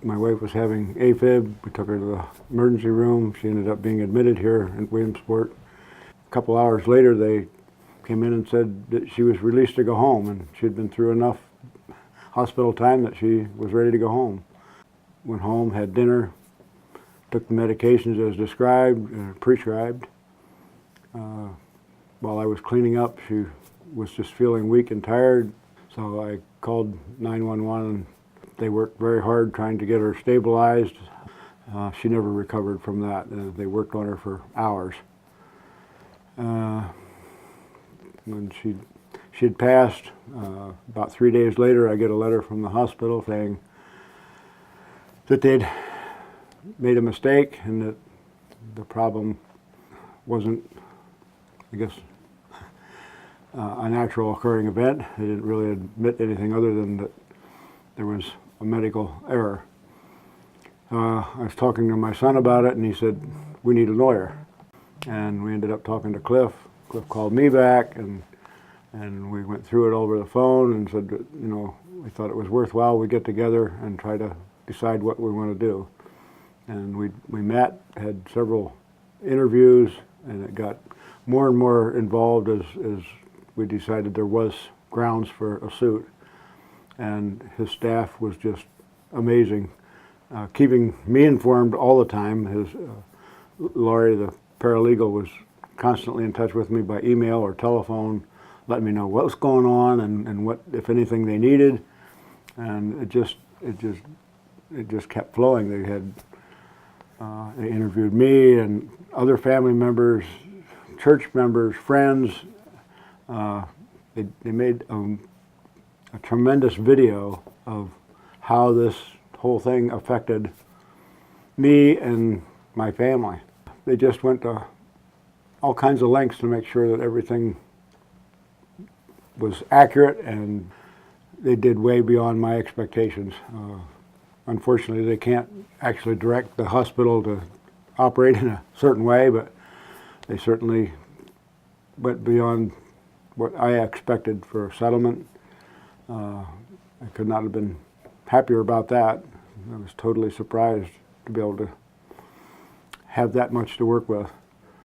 My wife was having AFib. We took her to the emergency room. She ended up being admitted here in Williamsport. A couple hours later, they came in and said that she was released to go home, and she'd been through enough hospital time that she was ready to go home. Went home, had dinner, took the medications as described, prescribed. While I was cleaning up, she was just feeling weak and tired, so I called 911. They worked very hard trying to get her stabilized. She never recovered from that. They worked on her for hours. When she'd passed, about 3 days later, I get a letter from the hospital saying that they'd made a mistake and that the problem wasn't, I guess, a natural occurring event. They didn't really admit anything other than that there was a medical error. I was talking to my son about it, and he said, "We need a lawyer." And we ended up talking to Cliff. Cliff called me back, and we went through it over the phone and said that, you know, we thought it was worthwhile we get together and try to decide what we want to do. And we met, had several interviews, and it got more and more involved as we decided there was grounds for a suit. And his staff was just amazing, keeping me informed all the time. His Laurie, the paralegal, was constantly in touch with me by email or telephone, letting me know what was going on and what, if anything, they needed. And it just kept flowing. They interviewed me and other family members, church members, friends. They made a tremendous video of how this whole thing affected me and my family. They just went to all kinds of lengths to make sure that everything was accurate, and they did way beyond my expectations. Unfortunately, they can't actually direct the hospital to operate in a certain way, but they certainly went beyond what I expected for a settlement. I could not have been happier about that. I was totally surprised to be able to have that much to work with.